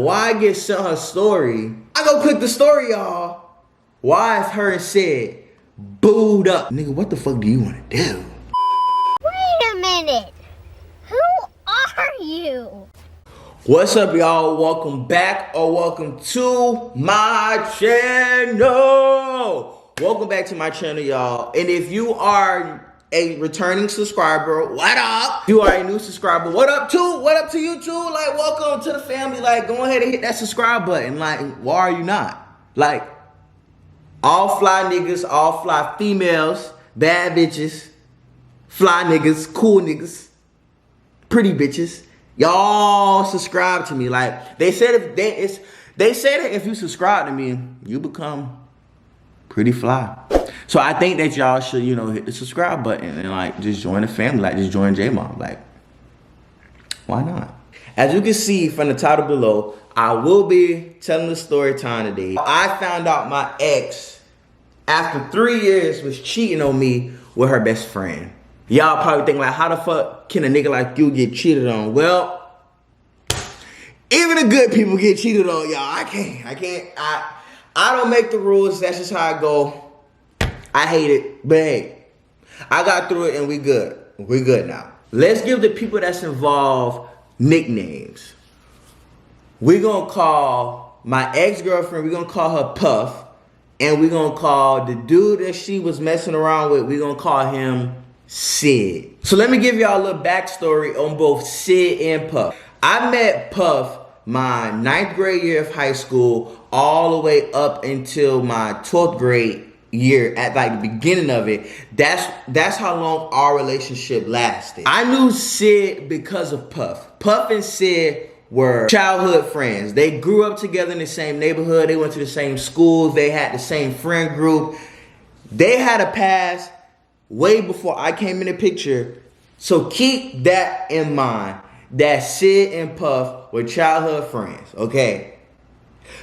Why I get sent her story? I go click the story, y'all. Why is her and Sid booed up? Nigga, what the fuck do you want to do? Wait a minute. Who are you? What's up, y'all? Welcome back or welcome to my channel. Welcome back to my channel, y'all. And if you are a returning subscriber, what up? You are a new subscriber, what up too? What up to you too? Like, welcome to the family. Like, go ahead and hit that subscribe button. Like, why are you not? Like, all fly niggas, all fly females, bad bitches, fly niggas, cool niggas, pretty bitches. Y'all subscribe to me. Like, they said they say that if you subscribe to me, you become pretty fly. So I think that y'all should, you know, hit the subscribe button and like just join the family, like just join J-Mom. Like, why not? As you can see from the title below, I will be telling the story time today. I found out my ex, after 3 years, was cheating on me with her best friend. Y'all probably think like, how the fuck can a nigga like you get cheated on? Well, even the good people get cheated on, y'all. I don't make the rules. That's just how I go. I hate it, but hey, I got through it and we good. We good now. Let's give the people that's involved nicknames. We're gonna call my ex-girlfriend, we're gonna call her Puff, and we're gonna call the dude that she was messing around with, we're gonna call him Sid. So let me give y'all a little backstory on both Sid and Puff. I met Puff my 9th grade year of high school all the way up until my 12th grade year, at like the beginning of it. That's how long our relationship lasted. I knew Sid because of Puff. Puff and Sid were childhood friends. They grew up together in the same neighborhood. They went to the same schools. They had the same friend group. They had a past way before I came in the picture. So keep that in mind, that Sid and Puff were childhood friends, okay?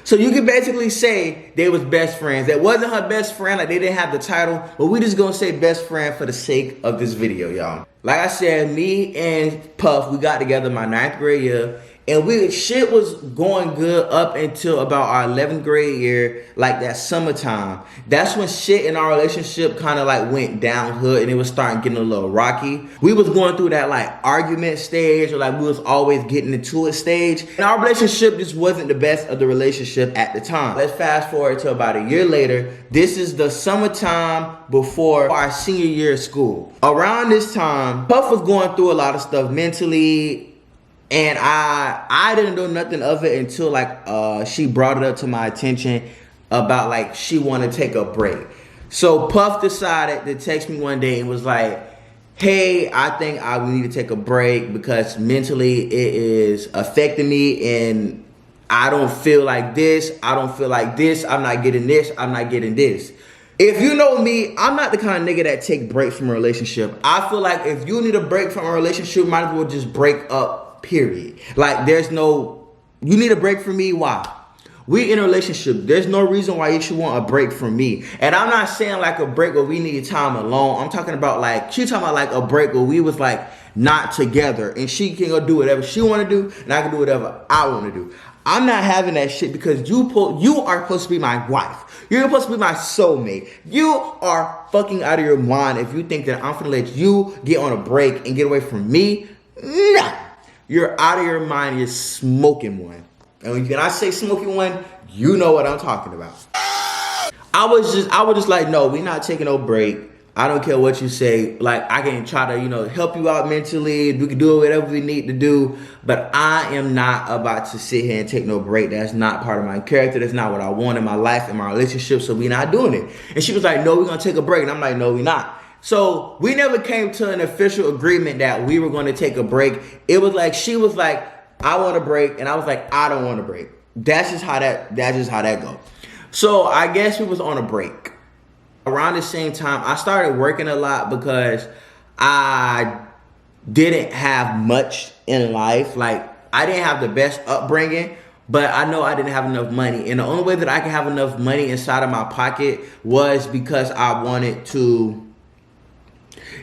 So you can basically say they was best friends. That wasn't her best friend, like they didn't have the title, but we just gonna say best friend for the sake of this video, y'all. Like I said, me and Puff, we got together my 9th grade year, and shit was going good up until about our 11th grade year, like that summertime. That's when shit in our relationship kind of like went downhill and it was starting getting a little rocky. We was going through that like argument stage, or like we was always getting into it stage. And our relationship just wasn't the best of the relationship at the time. Let's fast forward to about a year later. This is the summertime before our senior year of school. Around this time, Puff was going through a lot of stuff mentally. And I didn't know nothing of it until like she brought it up to my attention about like she wanted to take a break. So Puff decided to text me one day and was like, hey, I think we need to take a break because mentally it is affecting me and I don't feel like this. I don't feel like this. I'm not getting this. I'm not getting this. If you know me, I'm not the kind of nigga that take breaks from a relationship. I feel like if you need a break from a relationship, you might as well just break up. Period. Like, you need a break from me. Why? We in a relationship. There's no reason why you should want a break from me. And I'm not saying like a break where we need time alone. I'm talking about like, she's talking about like a break where we was like not together and she can go do whatever she want to do and I can do whatever I want to do. I'm not having that shit because you are supposed to be my wife. You're supposed to be my soulmate. You are fucking out of your mind if you think that I'm gonna let you get on a break and get away from me. Nah. You're out of your mind. You're smoking one. And when I say smoking one, you know what I'm talking about. I was just like, no, we're not taking no break. I don't care what you say. Like, I can try to, you know, help you out mentally. We can do whatever we need to do. But I am not about to sit here and take no break. That's not part of my character. That's not what I want in my life, in my relationship. So we're not doing it. And she was like, no, we're going to take a break. And I'm like, no, we're not. So we never came to an official agreement that we were going to take a break. It was like, she was like, I want a break. And I was like, I don't want a break. That's just how that goes. So I guess we was on a break. Around the same time, I started working a lot because I didn't have much in life. Like, I didn't have the best upbringing, but I know I didn't have enough money. And the only way that I could have enough money inside of my pocket was because I wanted to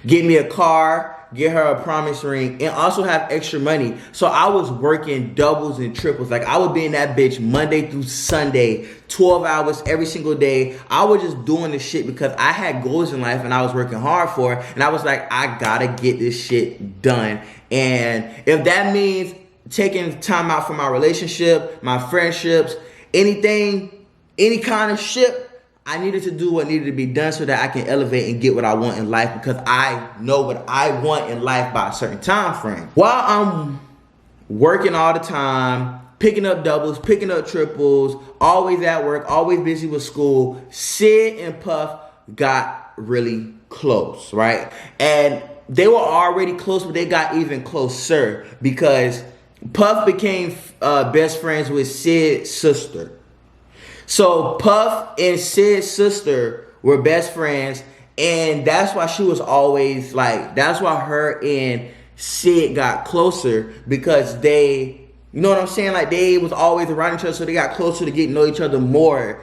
get me a car, get her a promise ring, and also have extra money. So I was working doubles and triples. Like I would be in that bitch Monday through Sunday, 12 hours every single day. I was just doing this shit because I had goals in life and I was working hard for it. And I was like, I gotta get this shit done. And if that means taking time out from my relationship, my friendships, anything, any kind of shit, I needed to do what needed to be done so that I can elevate and get what I want in life, because I know what I want in life by a certain time frame. While I'm working all the time, picking up doubles, picking up triples, always at work, always busy with school, Sid and Puff got really close, right? And they were already close, but they got even closer because Puff became best friends with Sid's sister. So Puff and Sid's sister were best friends, and that's why she was always like, that's why her and Sid got closer, because they, you know what I'm saying? Like they was always around each other, so they got closer to get to know each other more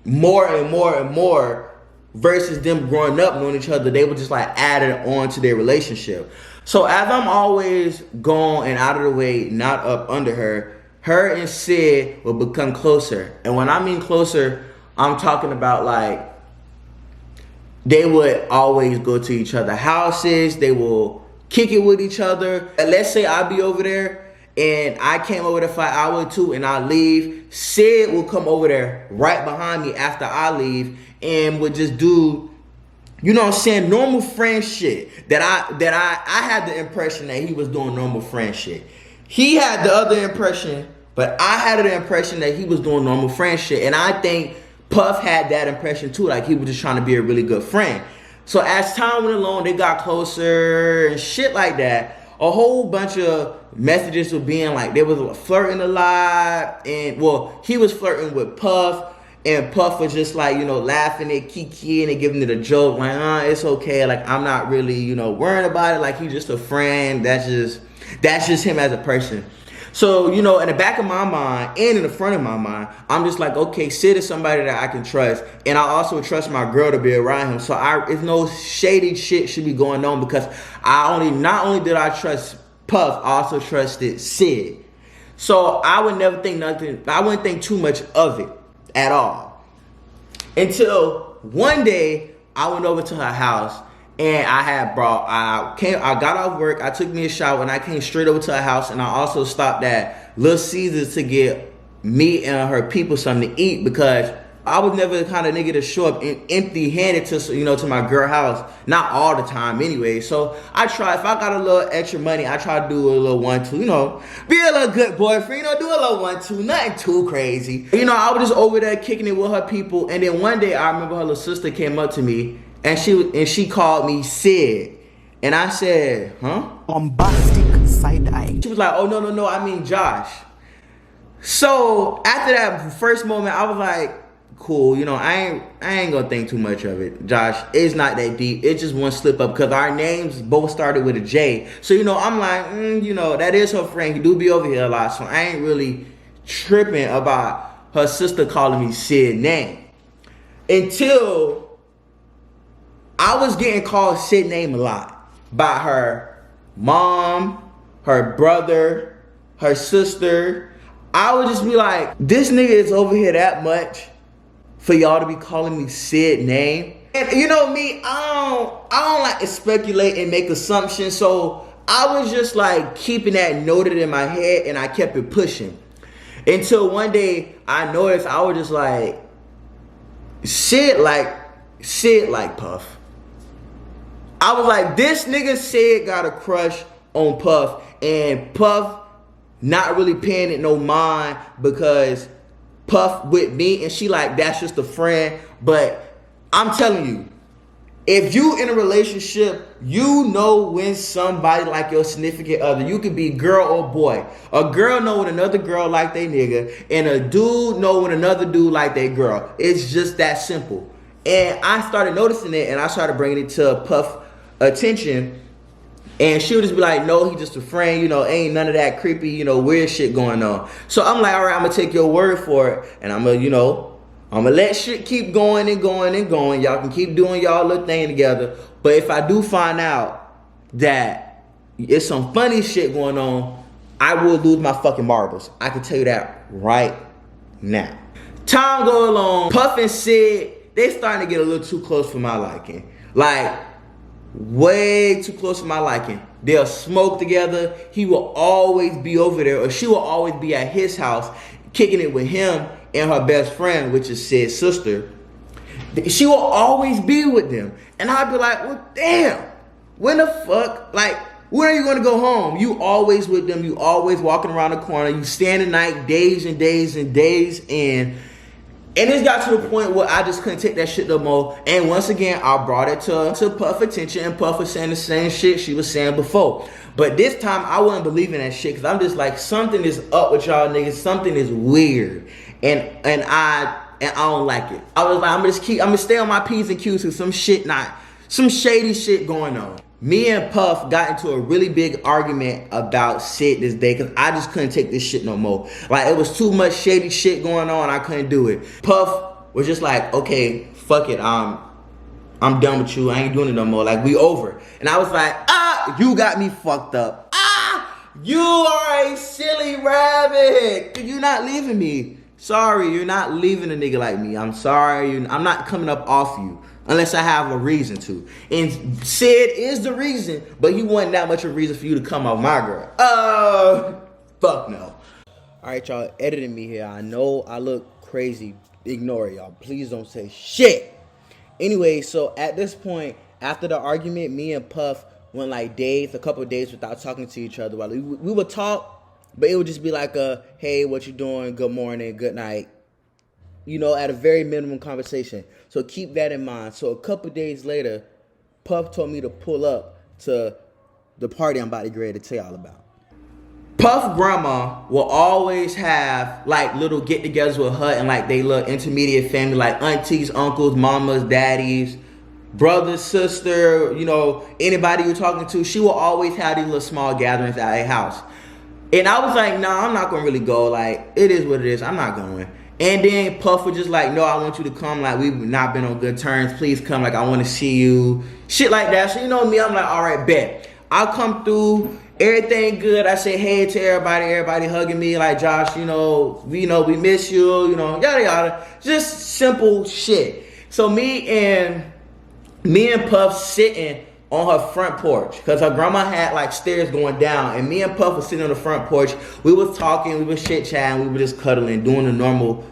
and more, versus them growing up knowing each other. They were just like added on to their relationship. So as I'm always gone and out of the way, not up under her, her and Sid will become closer. And when I mean closer, I'm talking about like they would always go to each other's houses. They will kick it with each other. And let's say I be over there and I came over there for an hour or two and I leave. Sid will come over there right behind me after I leave and would just do, you know what I'm saying, normal friend shit. That I had the impression that he was doing normal friend shit. He had the other impression, but I had the impression that he was doing normal friend shit. And I think Puff had that impression too, like he was just trying to be a really good friend. So as time went along, they got closer and shit like that. A whole bunch of messages were being like, they was flirting a lot. And well, he was flirting with Puff. And Puff was just like, you know, laughing at Kiki and giving it a joke. Like, it's okay. Like, I'm not really, you know, worrying about it. Like, he's just a friend. That's just him as a person. So, you know, in the back of my mind and in the front of my mind, I'm just like, okay, Sid is somebody that I can trust. And I also trust my girl to be around him. So if no shady shit should be going on, because not only did I trust Puff, I also trusted Sid. So I would never think nothing. I wouldn't think too much of it at all. Until one day I went over to her house and I got off work, I took me a shower, and I came straight over to her house, and I also stopped at Little Caesars to get me and her people something to eat, because I was never the kind of nigga to show up empty-handed to my girl house. Not all the time anyway. So I try, if I got a little extra money, I try to do a little 1-2, you know, be a little good boyfriend, you know, do a little 1-2, nothing too crazy. You know, I was just over there kicking it with her people, and then one day I remember her little sister came up to me, and she called me Sid. And I said, huh? Bombastic side eye. She was like, oh, no, I mean Josh. So after that first moment, I was like, cool, you know, I ain't gonna think too much of it, Josh. It's not that deep. It's just one slip up, because our names both started with a J. So, you know, I'm like, you know, that is her friend. He do be over here a lot. So I ain't really tripping about her sister calling me Sid name. Until I was getting called Sid name a lot by her mom, her brother, her sister. I would just be like, this nigga is over here that much for y'all to be calling me Sid name. And you know me, I don't like to speculate and make assumptions. So I was just like keeping that noted in my head, and I kept it pushing. Until one day I noticed, I was just like, Sid like Puff. I was like, this nigga Sid got a crush on Puff, and Puff not really paying it no mind, because Puff with me, and she like, that's just a friend. But I'm telling you, if you in a relationship, you know when somebody like your significant other, you could be girl or boy. A girl know when another girl like they nigga, and a dude know when another dude like they girl. It's just that simple. And I started noticing it, and I started bringing it to Puff attention. And she would just be like, no, he just a friend, you know, ain't none of that creepy, you know, weird shit going on. So I'm like, all right, I'm gonna take your word for it, and I'm gonna let shit keep going and going and going. Y'all can keep doing y'all little thing together. But if I do find out that it's some funny shit going on, I will lose my fucking marbles. I can tell you that right now. Time go along, Puff and Sid, they starting to get a little too close for my liking. Like, way too close for my liking. They'll smoke together. He will always be over there, or she will always be at his house, kicking it with him and her best friend, which is Sid's sister. She will always be with them. And I'd be like, well, damn, when the fuck, like, when are you going to go home? You always with them. You always walking around the corner. You staying the night days and days and days in. And it got to the point where I just couldn't take that shit no more. And once again, I brought it to Puff attention, and Puff was saying the same shit she was saying before. But this time, I wasn't believing that shit, because I'm just like, something is up with y'all niggas. Something is weird. And I don't like it. I was like, I'm gonna stay on my P's and Q's, because some shady shit going on. Me and Puff got into a really big argument about Sid this day, because I just couldn't take this shit no more. Like, it was too much shady shit going on. I couldn't do it. Puff was just like, okay, fuck it. I'm done with you. I ain't doing it no more. Like, we over. And I was like, you got me fucked up. You are a silly rabbit. You're not leaving me. Sorry, you're not leaving a nigga like me. I'm sorry. I'm not coming up off you. Unless I have a reason to. And Sid is the reason, but he wasn't that much of a reason for you to come off my girl. Fuck no. Alright, y'all, editing me here. I know I look crazy. Ignore it, y'all. Please don't say shit. Anyway, so at this point, after the argument, me and Puff went like a couple of days without talking to each other. We would talk, but it would just be like hey, what you doing? Good morning, good night. You know, at a very minimum conversation. So keep that in mind. So a couple days later, Puff told me to pull up to the party I'm about to get ready to tell y'all about. Puff grandma will always have like little get-togethers with her and like they little intermediate family, like aunties, uncles, mamas, daddies, brothers, sister, you know, anybody you're talking to. She will always have these little small gatherings at her house. And I was like, nah, I'm not gonna really go. Like, it is what it is. I'm not going. And then Puff was just like, no, I want you to come. Like, we've not been on good terms. Please come. Like, I want to see you. Shit like that. So, you know me, I'm like, all right, bet. I'll come through. Everything good. I say hey to everybody. Everybody hugging me. Like, Josh, we miss you. You know, yada, yada. Just simple shit. So, me and Puff sitting on her front porch, because her grandma had like stairs going down, and me and Puff was sitting on the front porch. We was talking, we was chit chatting, we were just cuddling, doing the normal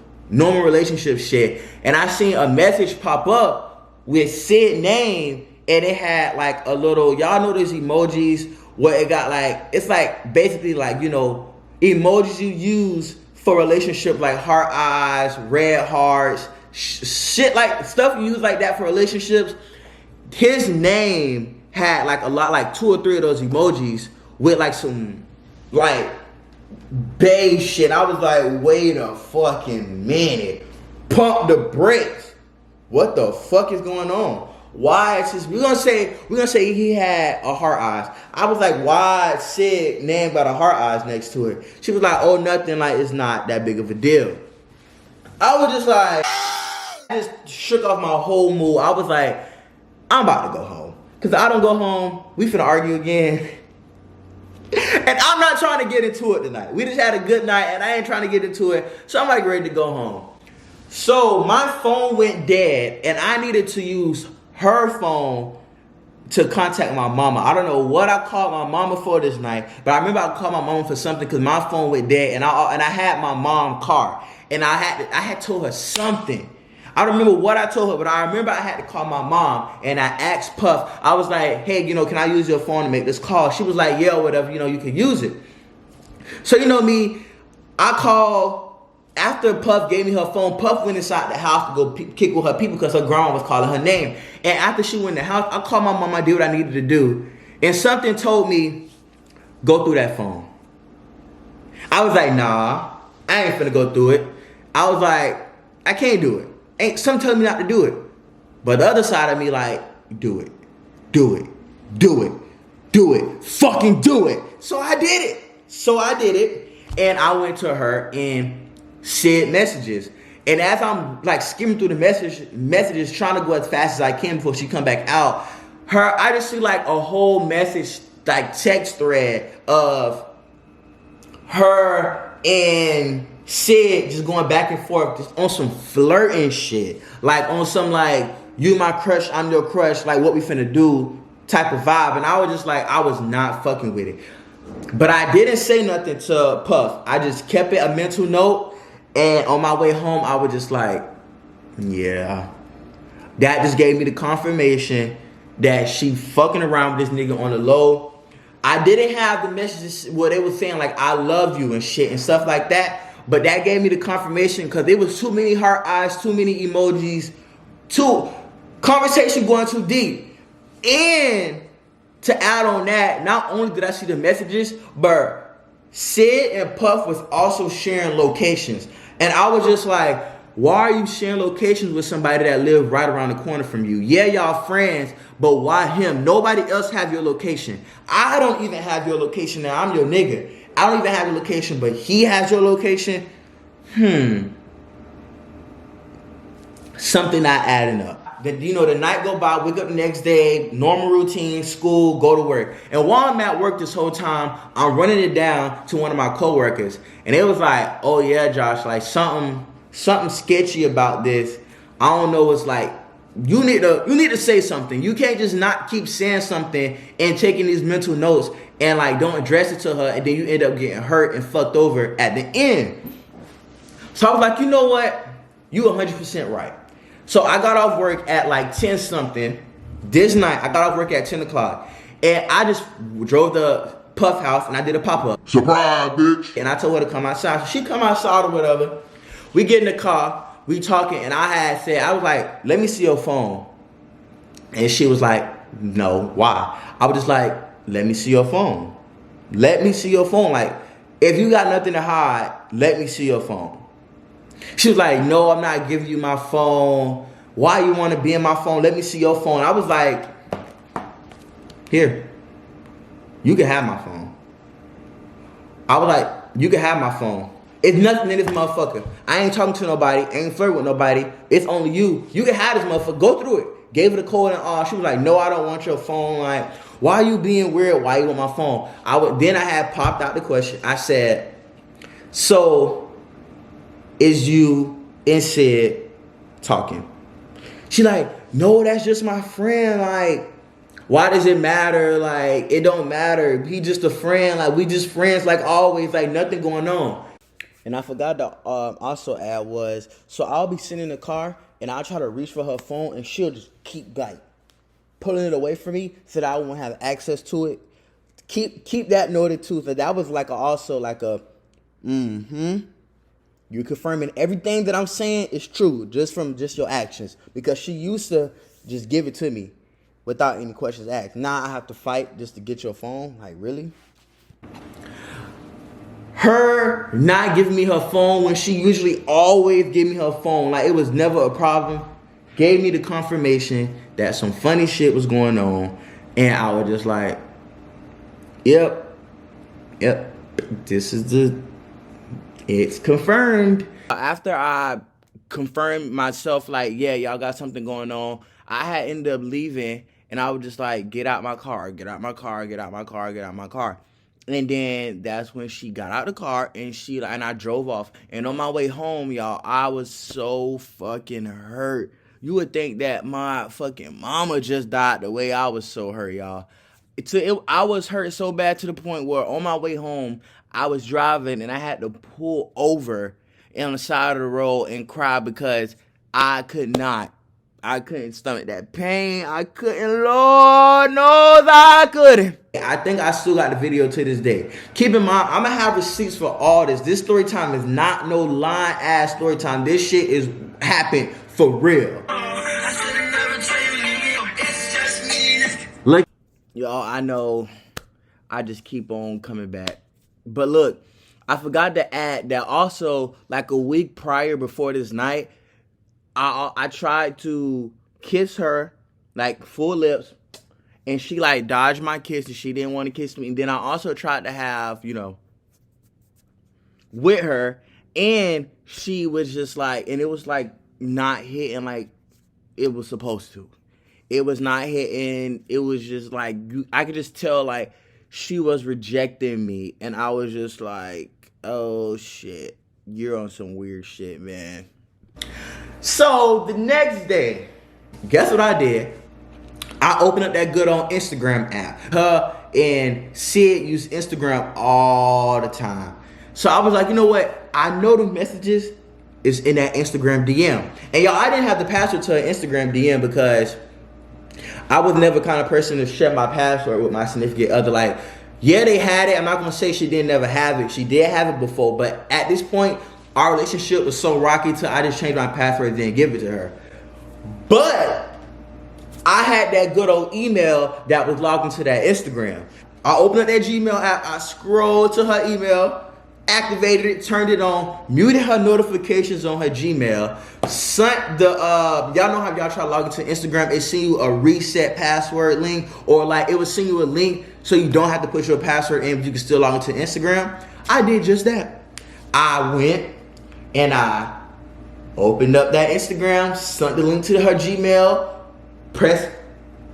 relationship shit. And I seen a message pop up with Sid name, and it had like a little, y'all know those emojis where it got like, it's like basically like, you know, emojis you use for relationship, like heart eyes, red hearts, shit like stuff you use like that for relationships. His name had like a lot, like 2 or 3 of those emojis with like some like beige shit. I was like, wait a fucking minute. Pump the brakes. What the fuck is going on? Why is this? We're gonna say he had a heart eyes. I was like, why Sid name got a heart eyes next to it? She was like, oh, nothing, like it's not that big of a deal. I was just like, I just shook off my whole mood. I was like, I'm about to go home. Because I don't go home, we finna argue again. And I'm not trying to get into it tonight. We just had a good night and I ain't trying to get into it. So I'm like ready to go home. So my phone went dead and I needed to use her phone to contact my mama. I don't know what I called my mama for this night, but I remember I called my mama for something because my phone went dead, and I had my mom's car, and I had told her something. I don't remember what I told her, but I remember I had to call my mom, and I asked Puff. I was like, hey, can I use your phone to make this call? She was like, yeah, whatever, you can use it. So me, I called. After Puff gave me her phone, Puff went inside the house to go kick with her people because her grandma was calling her name. And after she went in the house, I called my mom. I did what I needed to do. And something told me, go through that phone. I was like, nah, I ain't finna go through it. I was like, I can't do it. Something telling me not to do it. But the other side of me like, do it. Do it. Do it. Do it. Fucking do it. So I did it. And I went to her and said messages. And as I'm like skimming through the messages, trying to go as fast as I can before she come back out, I just see like a whole message like text thread of her and Sid just going back and forth just on some flirting shit. Like on some like, you my crush, I'm your crush, like what we finna do type of vibe. And I was just like, I was not fucking with it. But I didn't say nothing to Puff. I just kept it a mental note. And on my way home, I was just like, yeah. That just gave me the confirmation that she fucking around with this nigga on the low. I didn't have the messages where they were saying like, I love you and shit and stuff like that. But that gave me the confirmation because there was too many heart eyes, too many emojis, conversation going too deep. And to add on that, not only did I see the messages, but Sid and Puff was also sharing locations. And I was just like, why are you sharing locations with somebody that lives right around the corner from you? Yeah, y'all friends, but why him? Nobody else have your location. I don't even have your location now. I'm your nigga. I don't even have your location, but he has your location. Something not adding up. The night go by, wake up the next day, normal routine, school, go to work. And while I'm at work this whole time, I'm running it down to one of my coworkers. And it was like, oh yeah, Josh, like something sketchy about this. I don't know, it's like, you need to say something. You can't just not keep saying something and taking these mental notes and like don't address it to her, and then you end up getting hurt and fucked over at the end. So I was like, you know what? You 100% right. So I got off work at like 10 something. This night, I got off work at 10 o'clock. And I just drove to Puff house and I did a pop-up. Surprise, bitch. And I told her to come outside. So she come outside or whatever. We get in the car. We talking. And I was like, let me see your phone. And she was like, no, why? I was just like, let me see your phone. Let me see your phone. Like, if you got nothing to hide, let me see your phone. She was like, no, I'm not giving you my phone. Why you want to be in my phone? Let me see your phone. I was like, here, you can have my phone. I was like, you can have my phone. It's nothing in this motherfucker. I ain't talking to nobody. I ain't flirting with nobody. It's only you. You can have this motherfucker. Go through it. Gave her the code and all. She was like, no, I don't want your phone. Like, why are you being weird? Why you want my phone? Then I had popped out the question. I said, so is you and Sid talking? She like, no, that's just my friend. Like, why does it matter? Like, it don't matter. He just a friend. Like, we just friends like always. Like, nothing going on. And I forgot to also add was, so I'll be sitting in the car and I'll try to reach for her phone and she'll just keep like pulling it away from me so that I won't have access to it. Keep that noted too. So that was like You're confirming everything that I'm saying is true just from your actions. Because she used to just give it to me without any questions asked. Now I have to fight just to get your phone. Like, really? Her not giving me her phone when she usually always give me her phone. Like, it was never a problem. Gave me the confirmation that some funny shit was going on. And I was just like, yep. It's confirmed. After I confirmed myself, like, yeah, y'all got something going on, I had ended up leaving, and I was just like, get out my car. And then that's when she got out the car, and I drove off. And on my way home, y'all, I was so fucking hurt. You would think that my fucking mama just died the way I was so hurt, y'all. I was hurt so bad to the point where on my way home, I was driving and I had to pull over on the side of the road and cry because I couldn't stomach that pain. I couldn't, Lord knows I couldn't. I think I still got the video to this day. Keep in mind, I'm gonna have receipts for all this. This story time is not no line ass story time. This shit is happened for real. Look, y'all, I know I just keep on coming back. But look, I forgot to add that also, like a week prior before this night, I tried to kiss her, like full lips, and she like dodged my kiss and she didn't want to kiss me. And then I also tried to have, with her, and she was just like, and it was like not hitting like it was supposed to. It was not hitting. It was just like, I could just tell like she was rejecting me. And I was just like, oh shit, you're on some weird shit, man. So the next day, guess what I did? I opened up that good old Instagram app. Her and Sid use Instagram all the time. So I was like, you know what? I know the messages is in that Instagram DM. And y'all, I didn't have the password to an Instagram DM because I was never the kind of person to share my password with my significant other. Like, yeah, they had it. I'm not gonna say she didn't never have it. She did have it before, but at this point, our relationship was so rocky till I just changed my password and didn't give it to her. But I had that good old email that was logged into that Instagram. I opened up that Gmail app, I scrolled to her email, activated it, turned it on, muted her notifications on her Gmail, sent the, y'all know how y'all try to log into Instagram, it send you a reset password link, or like it would send you a link so you don't have to put your password in, but you can still log into Instagram. I did just that. I went and I opened up that Instagram, sent the link to her Gmail, pressed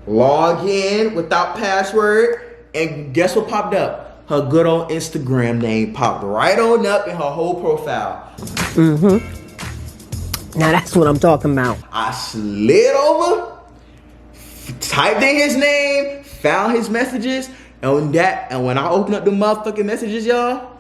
log in without password, and guess what popped up? Her good old Instagram name popped right on up in her whole profile. Now that's what I'm talking about. I slid over, typed in his name, found his messages, and when I opened up the motherfucking messages, y'all,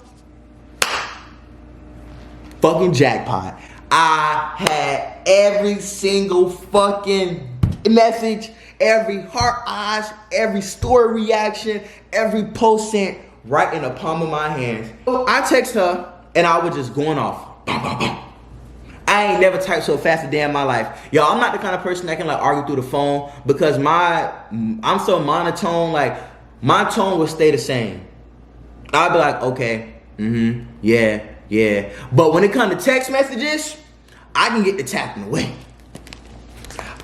fucking jackpot. I had every single fucking message, every heart eyes, every story reaction, every post sent right in the palm of my hands. I text her and I was just going off. Boom, boom, boom. I ain't never typed so fast a day in my life. Y'all, I'm not the kind of person that can like argue through the phone because I'm so monotone, like my tone will stay the same. I'll be like, okay, yeah. But when it comes to text messages, I can get the tapping away.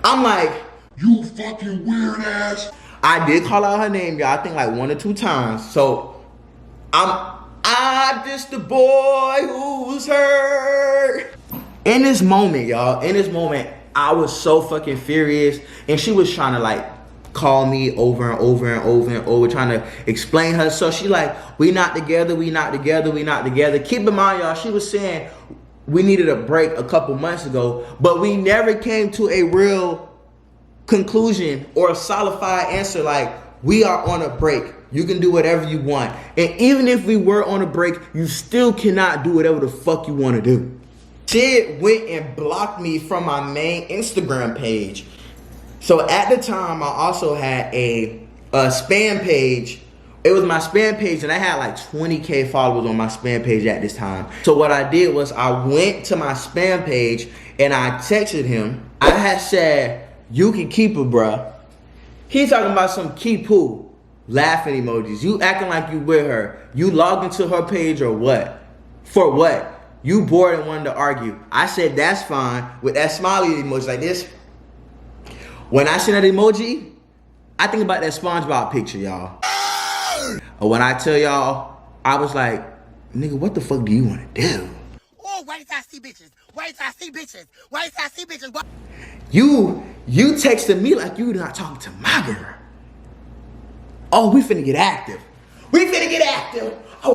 I'm like, you fucking weird ass. I did call out her name, y'all, I think like 1 or 2 times. So I'm just the boy who's hurt. In this moment, y'all, I was so fucking furious. And she was trying to like call me over and over, trying to explain her. So she like, we not together. Keep in mind, y'all, she was saying we needed a break a couple months ago, but we never came to a real conclusion or a solidified answer like, we are on a break. You can do whatever you want. And even if we were on a break, you still cannot do whatever the fuck you want to do. Sid went and blocked me from my main Instagram page. So at the time, I also had a spam page. It was my spam page, and I had like 20K followers on my spam page at this time. So what I did was I went to my spam page and I texted him. I had said, you can keep it, bruh. He's talking about some keep who? Laughing emojis. You acting like you with her. You logged into her page or what? For what? You bored and wanted to argue. I said that's fine with that smiley emoji like this. When I send that emoji, I think about that SpongeBob picture, y'all. Or when I tell y'all, I was like, nigga, what the fuck do you want to do? Oh, wait till I see bitches. Wait till I see bitches. Wait till I see bitches. You texted me like you not talking to my girl. Oh, we finna get active. Oh.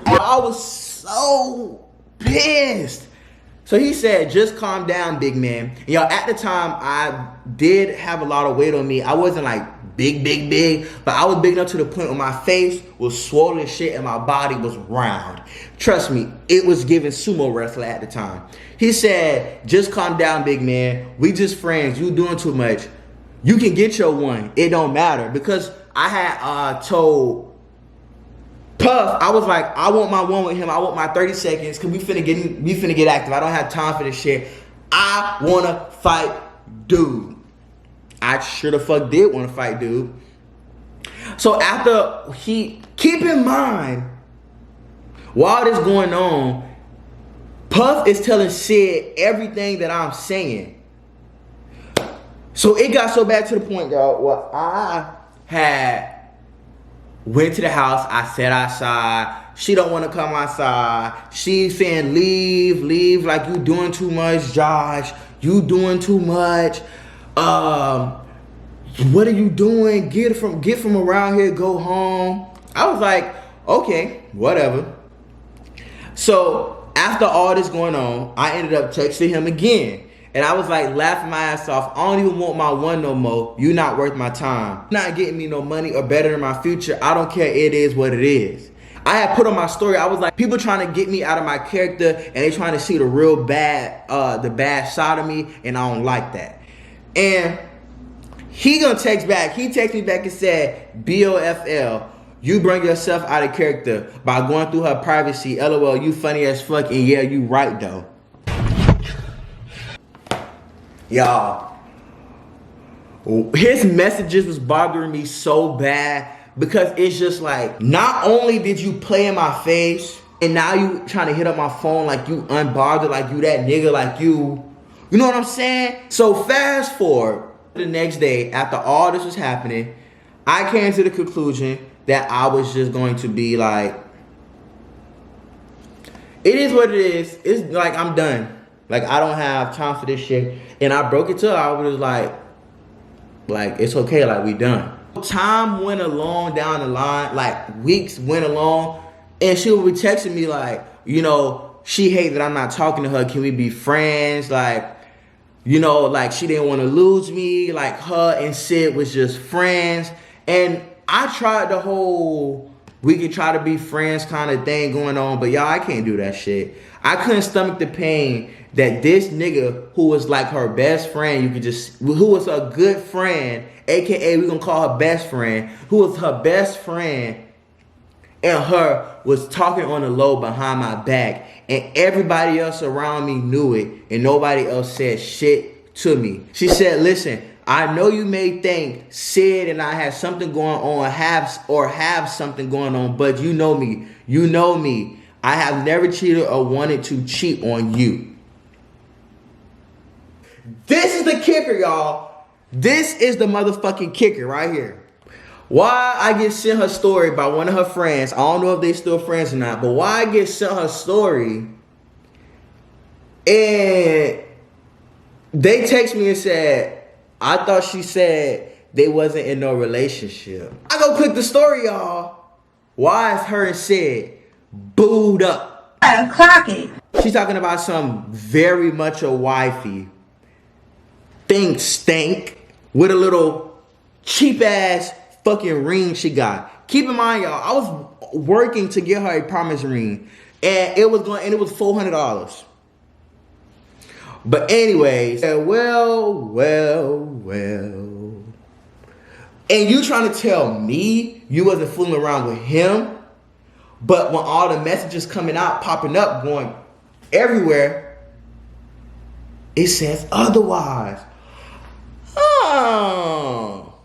I was so pissed. So he said, just calm down, big man. And y'all, at the time, I did have a lot of weight on me. I wasn't like big, but I was big enough to the point where my face was swollen as shit and my body was round. Trust me, it was giving sumo wrestler at the time. He said, just calm down, big man. We just friends. You doing too much. You can get your one. It don't matter. Because I had told Puff, I was like, I want my one with him. I want my 30 seconds because we finna get active. I don't have time for this shit. I wanna fight dude. I sure the fuck did wanna fight dude. So after keep in mind, while this going on, Puff is telling Sid everything that I'm saying. So it got so bad to the point, y'all, where I had went to the house. I sat outside. She don't want to come outside. She's saying, leave, like you doing too much, Josh. You doing too much. what are you doing? Get from around here, go home. I was like, okay, whatever. So after all this going on, I ended up texting him again. And I was like laughing my ass off. I don't even want my one no more. You not worth my time. You're not getting me no money or better in my future. I don't care. It is what it is. I had put on my story, I was like, people trying to get me out of my character and they trying to see the real bad, the bad side of me, and I don't like that. And he gonna text back. He texted me back and said, BOFL, you bring yourself out of character by going through her privacy. LOL, you funny as fuck, and yeah, you right though. Y'all, his messages was bothering me so bad because it's just like, not only did you play in my face, and now you trying to hit up my phone like you unbothered, like you that nigga, like you know what I'm saying? So fast forward the next day, after all this was happening, I came to the conclusion that I was just going to be like, it is what it is. It's like, I'm done. Like, I don't have time for this shit. And I broke it to her. I was like, it's okay. Like, we done. Time went along down the line. Like, weeks went along. And she would be texting me like, you know, she hate that I'm not talking to her. Can we be friends? Like, you know, like she didn't want to lose me. Like, her and Sid was just friends. And I tried the whole, we could try to be friends kind of thing going on. But y'all, I can't do that shit. I couldn't stomach the pain that this nigga who was like her best friend, who was a good friend, aka we gonna call her best friend, who was her best friend, and her was talking on the low behind my back, and everybody else around me knew it, and nobody else said shit to me. She said, listen, I know you may think Sid and I have something going on, have something going on, but you know me. I have never cheated or wanted to cheat on you. This is the kicker, y'all. This is the motherfucking kicker right here. Why I get sent her story by one of her friends. I don't know if they still friends or not, but why I get sent her story and they text me and said, I thought she said they wasn't in no relationship. I go click the story, y'all. Why is her and Sid booed up? Clock it. She's talking about some very much a wifey. Stank with a little cheap ass fucking ring she got. Keep in mind, y'all, I was working to get her a promise ring, and it was $400. But anyways, well. And you trying to tell me you wasn't fooling around with him, but when all the messages popping up, going everywhere, it says otherwise. Oh.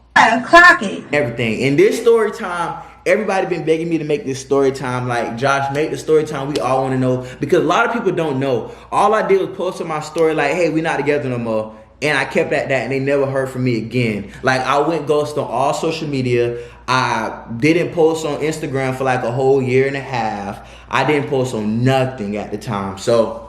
Clock it. Everything. In this story time, everybody been begging me to make this story time. Like, Josh, make the story time. We all want to know. Because a lot of people don't know. All I did was post on my story like, hey, we not together no more. And I kept at that and they never heard from me again. Like, I went ghost on all social media. I didn't post on Instagram for like a whole year and a half. I didn't post on nothing at the time. So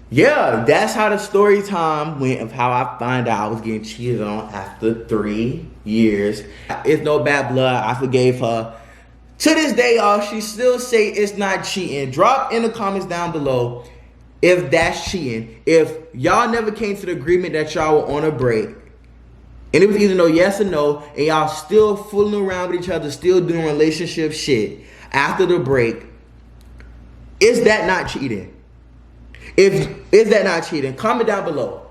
yeah, that's how the story time went of how I found out I was getting cheated on after 3 years. It's no bad blood. I forgave her. To this day, y'all, she still say it's not cheating. Drop in the comments down below if that's cheating. If y'all never came to the agreement that y'all were on a break, and it was either no yes or no, and y'all still fooling around with each other, still doing relationship shit after the break, is that not cheating? Is that not cheating? Comment down below.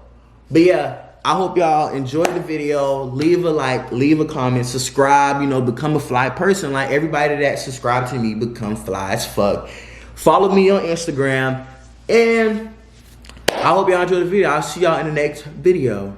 But yeah, I hope y'all enjoyed the video. Leave a like, leave a comment, subscribe, you know, become a fly person. Like everybody that subscribed to me become fly as fuck. Follow me on Instagram. And I hope y'all enjoyed the video. I'll see y'all in the next video.